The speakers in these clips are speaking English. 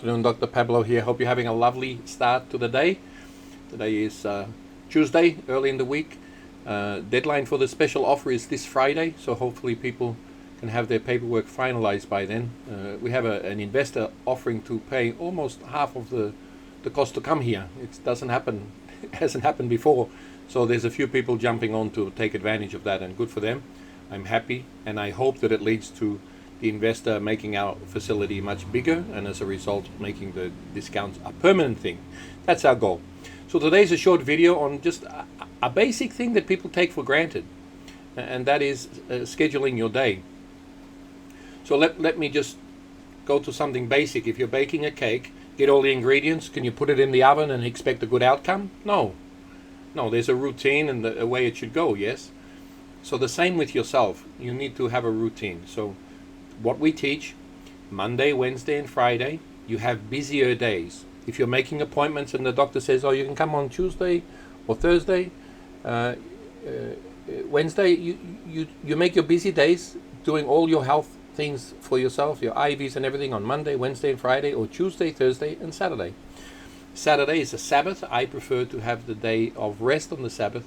afternoon, Dr. Pablo here. Hope you're having a lovely start to the day. Today is Tuesday, early in the week. Deadline for the special offer is this Friday, so hopefully people can have their paperwork finalized by then. We have an investor offering to pay almost half of the cost to come here. It doesn't happen, it hasn't happened before. So there's a few people jumping on to take advantage of that, and good for them. I'm happy, and I hope that it leads to the investor making our facility much bigger, and as a result making the discounts a permanent thing. That's our goal. So today's a short video on just a basic thing that people take for granted, and that is scheduling your day. So let me just go to something basic. If you're baking a cake, get all the ingredients. Can you put it in the oven and expect a good outcome? No, there's a routine and a way it should go. Yes. So the same with yourself. You need to have a routine. So what we teach, Monday, Wednesday, and Friday, you have busier days. If you're making appointments and the doctor says, oh, you can come on Tuesday or Thursday, Wednesday, you make your busy days doing all your health things for yourself, your IVs and everything on Monday, Wednesday, and Friday, or Tuesday, Thursday, and Saturday. Saturday is a Sabbath. I prefer to have the day of rest on the Sabbath.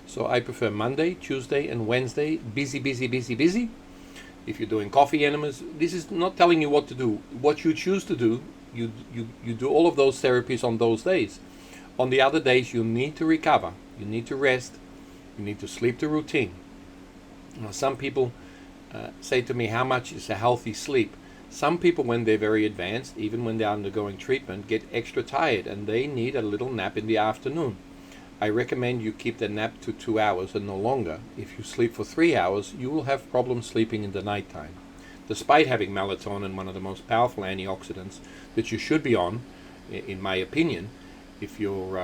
So I prefer Monday, Tuesday, and Wednesday, busy, busy, busy, busy. If you're doing coffee enemas, this is not telling you what to do. What you choose to do, you do all of those therapies on those days. On the other days, you need to recover. You need to rest. You need to sleep to routine. Now, some people say to me, how much is a healthy sleep? Some people, when they're very advanced, even when they're undergoing treatment, get extra tired and they need a little nap in the afternoon. I recommend you keep the nap to 2 hours and no longer. If you sleep for 3 hours, you will have problems sleeping in the nighttime. Despite having melatonin, one of the most powerful antioxidants that you should be on, in my opinion, if you're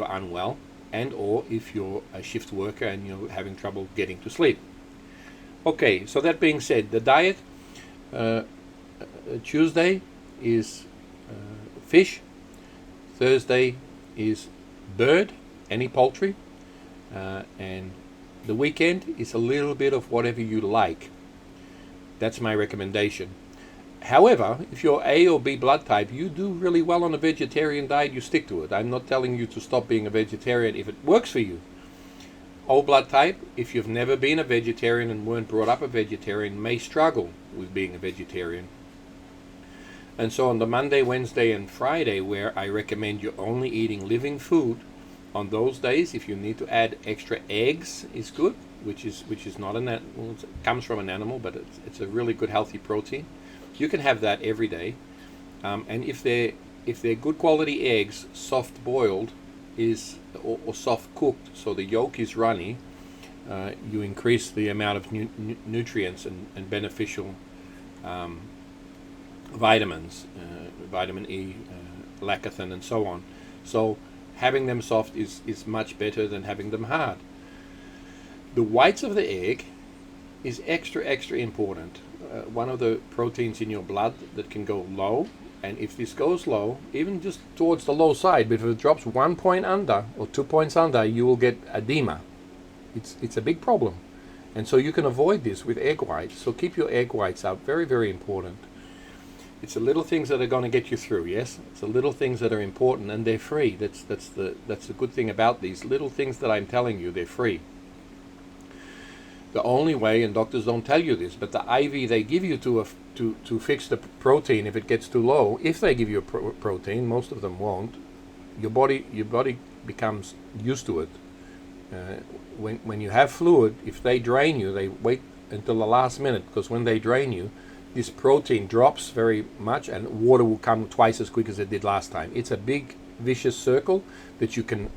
unwell and or if you're a shift worker and you're having trouble getting to sleep. Okay, so that being said, the diet, Tuesday is fish, Thursday is bird, any poultry, and the weekend is a little bit of whatever you like. That's my recommendation. However, if you're A or B blood type, you do really well on a vegetarian diet, you stick to it. I'm not telling you to stop being a vegetarian if it works for you. O blood type, if you've never been a vegetarian and weren't brought up a vegetarian, may struggle with being a vegetarian. And so on the Monday, Wednesday, and Friday, where I recommend you only eating living food, on those days, if you need to add extra eggs, is good, which is not an animal, it comes from an animal, but it's a really good healthy protein. You can have that every day, and if they're good quality eggs, soft boiled or soft cooked, so the yolk is runny, you increase the amount of nutrients and beneficial vitamins, vitamin E, lecithin, and so on. So having them soft is much better than having them hard. The whites of the egg is extra important. One of the proteins in your blood that can go low, and if this goes low, even just towards the low side, but if it drops 1 point under or 2 points under, you will get edema. It's a big problem, and so you can avoid this with egg whites. So keep your egg whites up. Very important. It's the little things that are going to get you through. Yes, it's the little things that are important, and they're free. That's the good thing about these little things that I'm telling you. They're free. The only way, and doctors don't tell you this, but the IV they give you to fix the protein if it gets too low, if they give you a protein, most of them won't. Your body becomes used to it. When you have fluid, if they drain you, they wait until the last minute, because when they drain you, this protein drops very much and water will come twice as quick as it did last time. It's a big vicious circle that you can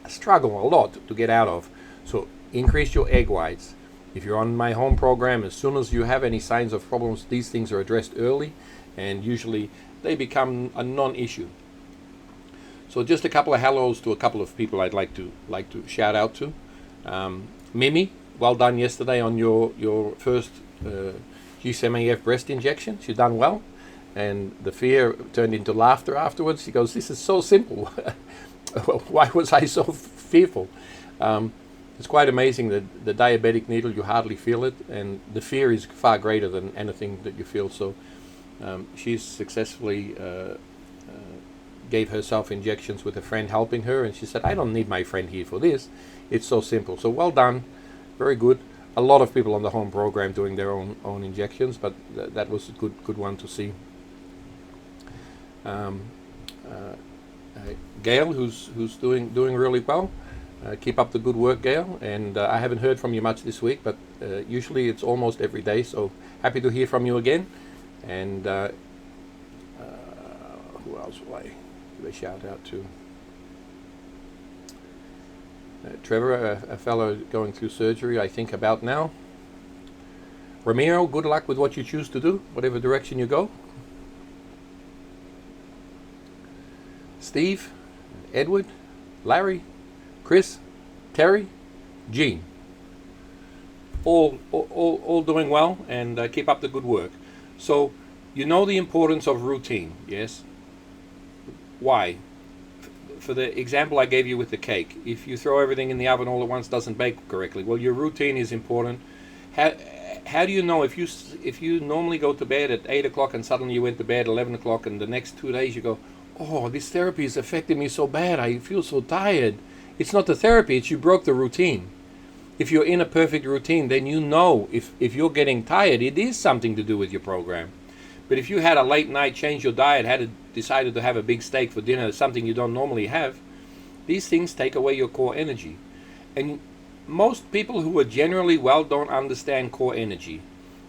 struggle a lot to get out of. So increase your egg whites. If you're on my home program, as soon as you have any signs of problems, these things are addressed early, and usually they become a non-issue. So just a couple of hellos to a couple of people I'd like to shout out to. Mimi, well done yesterday on your first GSMAF breast injection. She done well, and the fear turned into laughter afterwards. She goes, "This is so simple. Why was I so fearful?" It's quite amazing that the diabetic needle, you hardly feel it, and the fear is far greater than anything that you feel. So She's successfully gave herself injections with a friend helping her, and she said, I don't need my friend here for this. It's so simple. So well done, very good. A lot of people on the home program doing their own injections, but that was a good one to see. Gail, who's doing really well. Keep up the good work, Gail. And I haven't heard from you much this week, but usually it's almost every day. So happy to hear from you again. And who else will I give a shout out to? Trevor, a fellow going through surgery, I think about now. Ramiro, good luck with what you choose to do, whatever direction you go. Steve, Edward, Larry, Chris, Terry, Gene. All doing well, and keep up the good work. So, you know the importance of routine, yes? Why? For the example I gave you with the cake, if you throw everything in the oven all at once, doesn't bake correctly. Well, your routine is important. How do you know if you normally go to bed at 8 o'clock and suddenly you went to bed at 11 o'clock and the next 2 days you go, oh, this therapy is affecting me so bad, I feel so tired. It's not the therapy, it's you broke the routine. If you're in a perfect routine, then you know if you're getting tired, it is something to do with your program. But if you had a late night, changed your diet, decided to have a big steak for dinner, something you don't normally have, these things take away your core energy. And most people who are generally well don't understand core energy.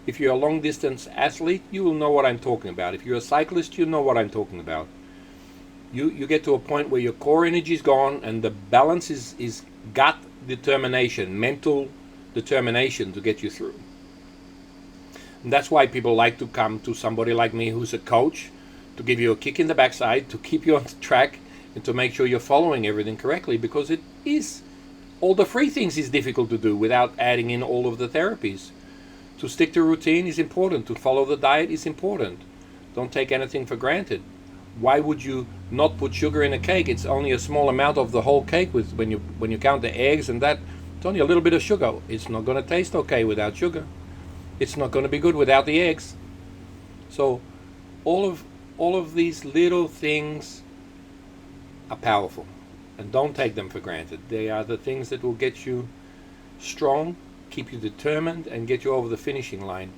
If you're a long distance athlete, you will know what I'm talking about. If you're a cyclist, you know what I'm talking about. You get to a point where your core energy is gone and the balance is gut determination, mental determination to get you through. And that's why people like to come to somebody like me who's a coach to give you a kick in the backside, to keep you on track and to make sure you're following everything correctly, because it is, all the free things is difficult to do without adding in all of the therapies. To stick to routine is important. To follow the diet is important. Don't take anything for granted. Why would you not put sugar in a cake? It's only a small amount of the whole cake. When you count the eggs and that, it's only a little bit of sugar. It's not going to taste okay without sugar. It's not going to be good without the eggs. So all of these little things are powerful, and don't take them for granted. They are the things that will get you strong, keep you determined, and get you over the finishing line.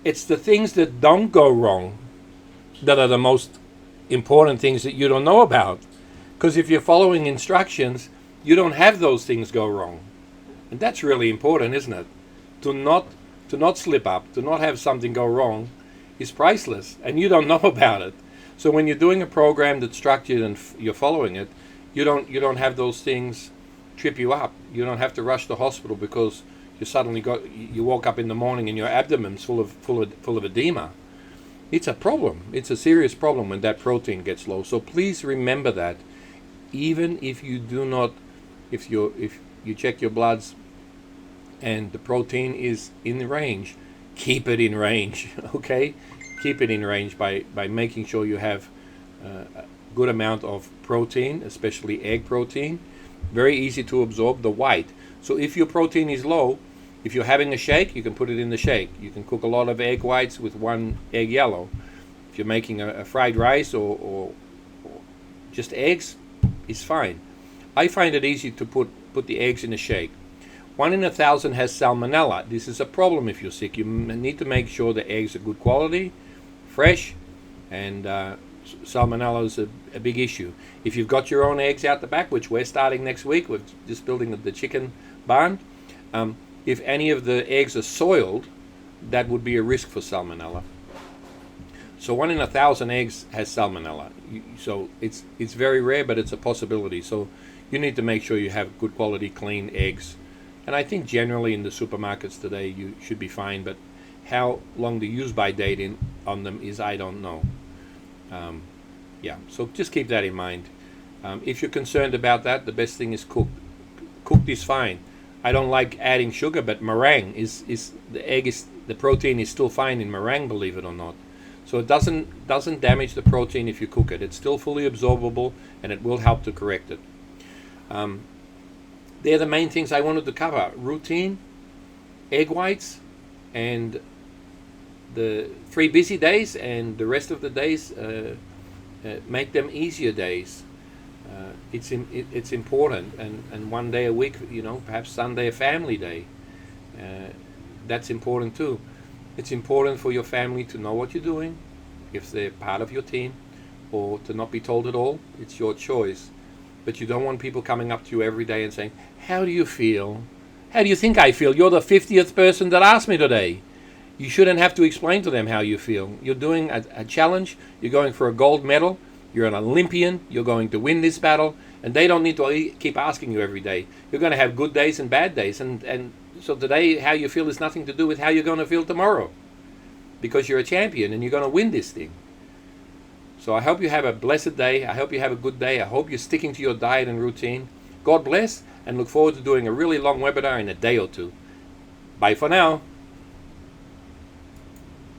It's the things that don't go wrong that are the most important things that you don't know about. Because if you're following instructions, you don't have those things go wrong. And that's really important, isn't it? To not slip up, to not have something go wrong is priceless, and you don't know about it. So when you're doing a program that's structured and you're following it, you don't have those things trip you up. You don't have to rush to hospital because you woke up in the morning and your abdomen's full of edema. It's a problem. It's a serious problem when that protein gets low. So please remember that. Even if you do not, if you check your bloods and the protein is in the range, keep it in range. Okay, keep it in range by making sure you have a good amount of protein, especially egg protein. Very easy to absorb, the white. So if your protein is low, if you're having a shake, you can put it in the shake. You can cook a lot of egg whites with one egg yellow. If you're making a fried rice or just eggs, it's fine. I find it easy to put the eggs in a shake. 1 in 1,000 has salmonella. This is a problem if you're sick. You need to make sure the eggs are good quality, fresh, and salmonella is a big issue. If you've got your own eggs out the back, which we're starting next week, we're just building the chicken barn, if any of the eggs are soiled, that would be a risk for salmonella. So 1 in 1,000 eggs has salmonella. So it's very rare, but it's a possibility. So you need to make sure you have good quality, clean eggs. And I think generally in the supermarkets today you should be fine, but how long the use-by date on them is, I don't know. So just keep that in mind. If you're concerned about that, the best thing is cooked. Cooked is fine. I don't like adding sugar, but meringue the protein is still fine in meringue, believe it or not. So it doesn't damage the protein if you cook it. It's still fully absorbable, and it will help to correct it. They're the main things I wanted to cover: routine, egg whites, and the 3 busy days, and the rest of the days make them easier days. It's important, and one day a week, perhaps Sunday a family day. That's important too. It's important for your family to know what you're doing, if they're part of your team, or to not be told at all. It's your choice. But you don't want people coming up to you every day and saying, "How do you feel? How do you think I feel? You're the 50th person that asked me today." You shouldn't have to explain to them how you feel. You're doing a challenge. You're going for a gold medal. You're an Olympian. You're going to win this battle. And they don't need to keep asking you every day. You're going to have good days and bad days. And so today, how you feel is nothing to do with how you're going to feel tomorrow. Because you're a champion and you're going to win this thing. So I hope you have a blessed day. I hope you have a good day. I hope you're sticking to your diet and routine. God bless, and look forward to doing a really long webinar in a day or two. Bye for now.